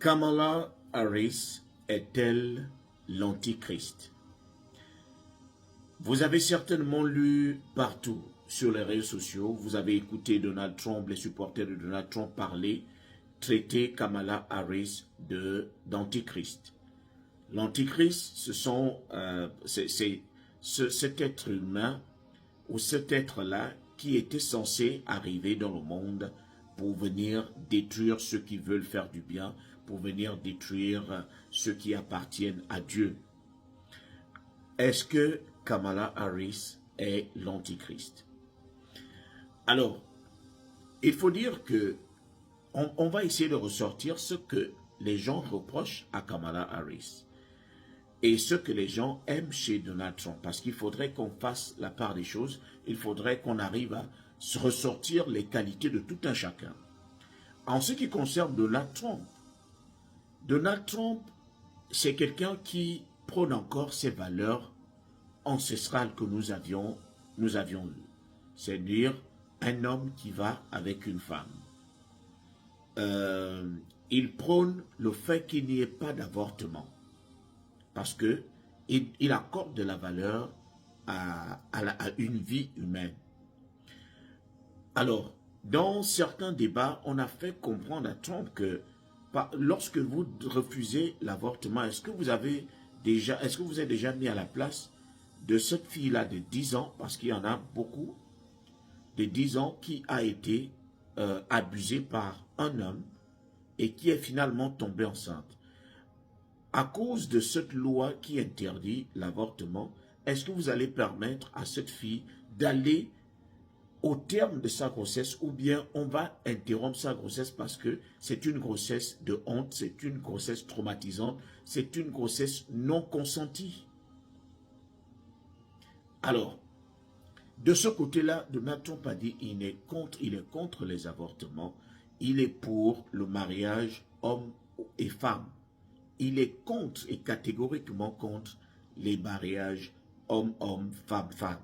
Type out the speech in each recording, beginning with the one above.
Kamala Harris est-elle l'antichrist? Vous avez certainement lu partout sur les réseaux sociaux, vous avez écouté Donald Trump, les supporters de Donald Trump parler, traiter Kamala Harris d'antichrist. L'antichrist, c'est cet être humain ou cet être-là qui était censé arriver dans le monde pour venir détruire ceux qui veulent faire du bien, pour venir détruire ceux qui appartiennent à Dieu. Est-ce que Kamala Harris est l'antichrist? Alors, il faut dire que on va essayer de ressortir ce que les gens reprochent à Kamala Harris et ce que les gens aiment chez Donald Trump, parce qu'il faudrait qu'on fasse la part des choses, il faudrait qu'on arrive à ressortir les qualités de tout un chacun. En ce qui concerne Donald Trump, c'est quelqu'un qui prône encore ses valeurs ancestrales que nous avions eues. C'est-à-dire un homme qui va avec une femme. Il prône le fait qu'il n'y ait pas d'avortement. Parce qu'il accorde de la valeur à une vie humaine. Alors, dans certains débats, on a fait comprendre à Trump que lorsque vous refusez l'avortement, est-ce que vous êtes déjà mis à la place de cette fille-là de 10 ans, parce qu'il y en a beaucoup, de 10 ans, qui a été abusée par un homme et qui est finalement tombée enceinte. À cause de cette loi qui interdit l'avortement, est-ce que vous allez permettre à cette fille d'aller au terme de sa grossesse, ou bien on va interrompre sa grossesse parce que c'est une grossesse de honte, c'est une grossesse traumatisante, c'est une grossesse non consentie? Alors, de ce côté-là, Donald Trump a dit qu'il est contre les avortements, il est pour le mariage homme et femme. Il est contre et catégoriquement contre les mariages homme-homme, femme-femme.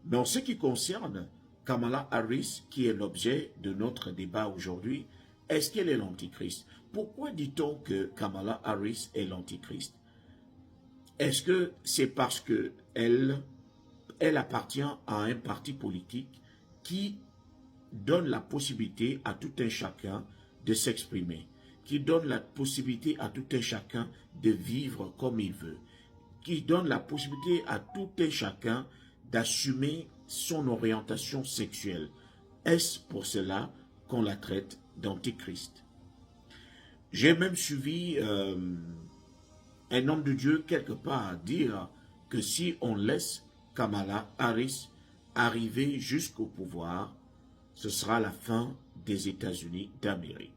Mais en ce qui concerne Kamala Harris, qui est l'objet de notre débat aujourd'hui, est-ce qu'elle est l'antichrist? Pourquoi dit-on que Kamala Harris est l'antichrist? Est-ce que c'est parce qu'elle appartient à un parti politique qui donne la possibilité à tout un chacun de s'exprimer, qui donne la possibilité à tout un chacun de vivre comme il veut, qui donne la possibilité à tout un chacun d'assumer son orientation sexuelle? Est-ce pour cela qu'on la traite d'antichrist? J'ai même suivi un homme de Dieu quelque part dire que si on laisse Kamala Harris arriver jusqu'au pouvoir, ce sera la fin des États-Unis d'Amérique.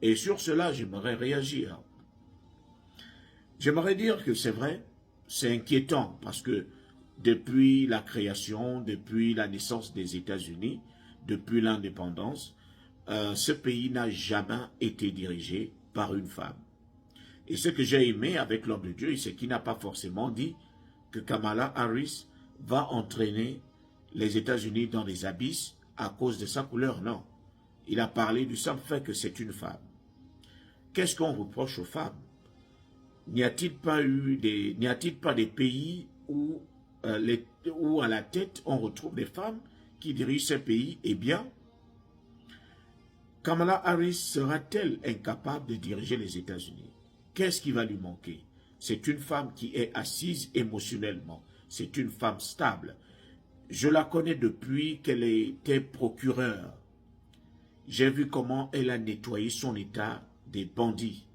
Et sur cela, j'aimerais réagir. J'aimerais dire que c'est vrai, c'est inquiétant, parce que depuis la création, depuis la naissance des États-Unis, depuis l'indépendance, ce pays n'a jamais été dirigé par une femme. Et ce que j'ai aimé avec l'homme de Dieu, c'est qu'il n'a pas forcément dit que Kamala Harris va entraîner les États-Unis dans les abysses à cause de sa couleur, non. Il a parlé du simple fait que c'est une femme. Qu'est-ce qu'on reproche aux femmes? N'y a-t-il pas des pays où à la tête on retrouve des femmes qui dirigent ces pays? Eh bien, Kamala Harris sera-t-elle incapable de diriger les États-Unis? Qu'est-ce qui va lui manquer? C'est une femme qui est assise émotionnellement. C'est une femme stable. Je la connais depuis qu'elle était procureure. J'ai vu comment elle a nettoyé son État des bandits,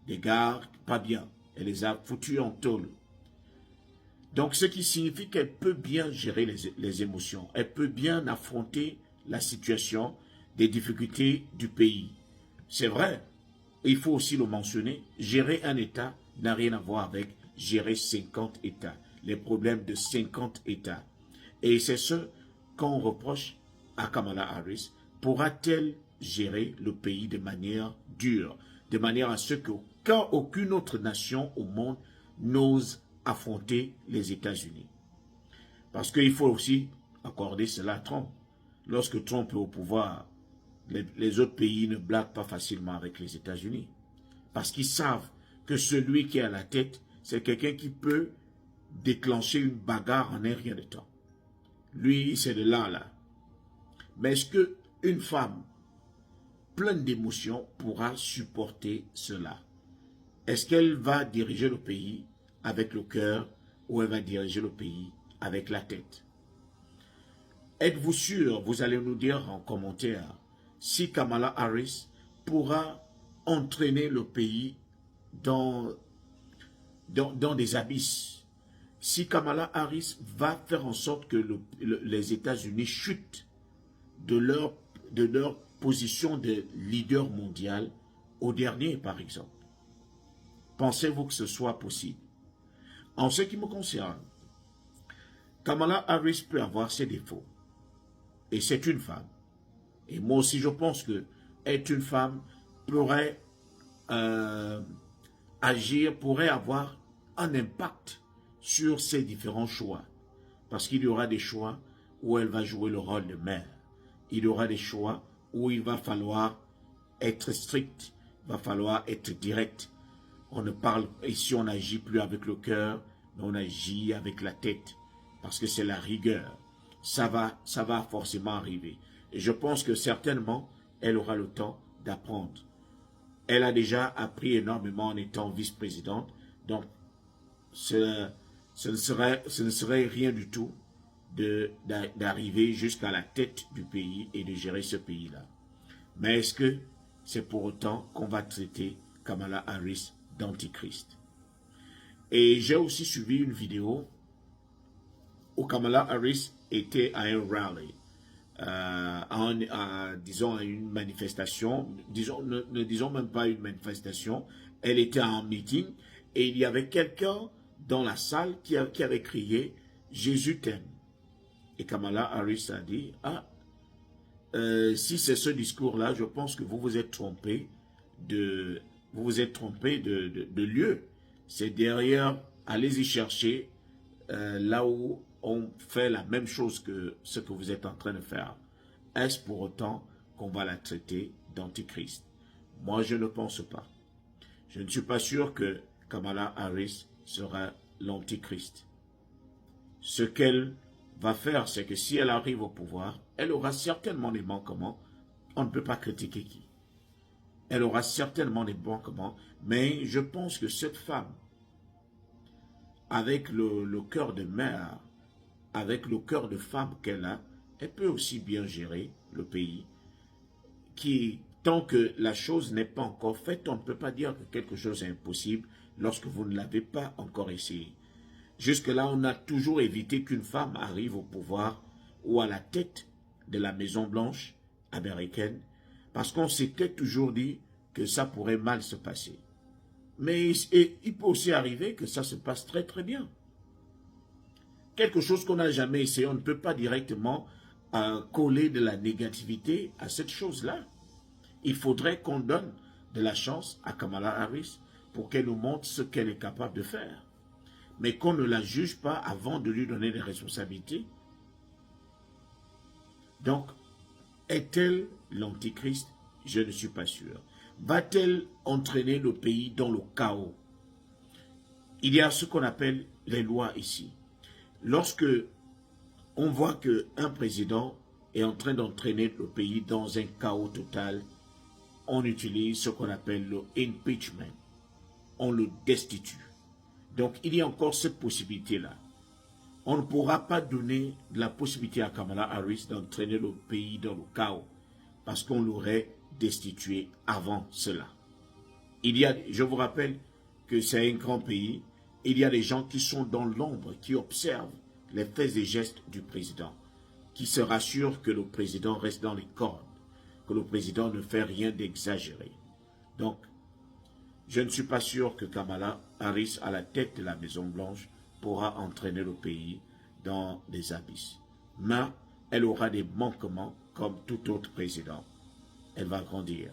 des gars pas bien. Elle les a foutus en tôle. Donc, ce qui signifie qu'elle peut bien gérer les émotions. Elle peut bien affronter la situation des difficultés du pays. C'est vrai, il faut aussi le mentionner, gérer un État n'a rien à voir avec gérer 50 États. Les problèmes de 50 États. Et c'est ce qu'on reproche à Kamala Harris. Pourra-t-elle gérer le pays de manière dure, de manière à ce qu'aucune autre nation au monde n'ose affronter les États-Unis? Parce qu'il faut aussi accorder cela à Trump. Lorsque Trump est au pouvoir, les autres pays ne blaguent pas facilement avec les États-Unis. Parce qu'ils savent que celui qui est à la tête, c'est quelqu'un qui peut déclencher une bagarre en un rien de temps. Lui, c'est de là à là. Mais est-ce qu'une femme pleine d'émotions pourra supporter cela? Est-ce qu'elle va diriger le pays avec le cœur ou elle va diriger le pays avec la tête? Êtes-vous sûr, vous allez nous dire en commentaire, si Kamala Harris pourra entraîner le pays dans des abysses? Si Kamala Harris va faire en sorte que les États-Unis chutent de leur position de leader mondial au dernier, par exemple. Pensez-vous que ce soit possible? En ce qui me concerne, Kamala Harris peut avoir ses défauts. Et c'est une femme. Et moi aussi, je pense que être une femme pourrait agir, pourrait avoir un impact sur ses différents choix. Parce qu'il y aura des choix où elle va jouer le rôle de mère. Il y aura des choix où il va falloir être strict, il va falloir être direct. On ne parle, ici on n'agit plus avec le cœur, mais on agit avec la tête. Parce que c'est la rigueur. Ça va forcément arriver. Et je pense que certainement, elle aura le temps d'apprendre. Elle a déjà appris énormément en étant vice-présidente. Donc, ce ne serait rien du tout d'arriver jusqu'à la tête du pays et de gérer ce pays-là. Mais est-ce que c'est pour autant qu'on va traiter Kamala Harris d'antichrist? Et j'ai aussi suivi une vidéo où Kamala Harris était à un rally, disons à une manifestation, ne disons même pas une manifestation, elle était en meeting et il y avait quelqu'un dans la salle qui avait crié « Jésus t'aime ». Et Kamala Harris a dit « Ah, si c'est ce discours-là, je pense que vous vous êtes trompé de lieu. C'est derrière, allez-y chercher là où on fait la même chose que ce que vous êtes en train de faire. Est-ce pour autant qu'on va la traiter d'antichrist? Moi, je ne pense pas. Je ne suis pas sûr que Kamala Harris sera l'antichrist. Ce qu'elle va faire, c'est que si elle arrive au pouvoir, elle aura certainement des manquements. On ne peut pas critiquer qui. Elle aura certainement des manquements, mais je pense que cette femme, avec le cœur de mère, avec le cœur de femme qu'elle a, elle peut aussi bien gérer le pays. Tant que la chose n'est pas encore faite, on ne peut pas dire que quelque chose est impossible lorsque vous ne l'avez pas encore essayé. Jusque-là, on a toujours évité qu'une femme arrive au pouvoir ou à la tête de la Maison-Blanche américaine, parce qu'on s'était toujours dit que ça pourrait mal se passer. Mais il peut aussi arriver que ça se passe très très bien. Quelque chose qu'on n'a jamais essayé, on ne peut pas directement coller de la négativité à cette chose-là. Il faudrait qu'on donne de la chance à Kamala Harris pour qu'elle nous montre ce qu'elle est capable de faire. Mais qu'on ne la juge pas avant de lui donner des responsabilités. Donc, est-elle l'antichrist? Je ne suis pas sûr. Va-t-elle entraîner le pays dans le chaos? Il y a ce qu'on appelle les lois ici. Lorsque on voit qu'un président est en train d'entraîner le pays dans un chaos total, on utilise ce qu'on appelle le impeachment. On le destitue. Donc, il y a encore cette possibilité-là. On ne pourra pas donner la possibilité à Kamala Harris d'entraîner le pays dans le chaos parce qu'on l'aurait destitué avant cela. Je vous rappelle que c'est un grand pays. Il y a des gens qui sont dans l'ombre, qui observent les faits et gestes du président, qui se rassurent que le président reste dans les cordes, que le président ne fait rien d'exagéré. Donc, je ne suis pas sûr que Kamala Harris, à la tête de la Maison-Blanche, pourra entraîner le pays dans des abysses. Mais elle aura des manquements comme tout autre président. Elle va grandir.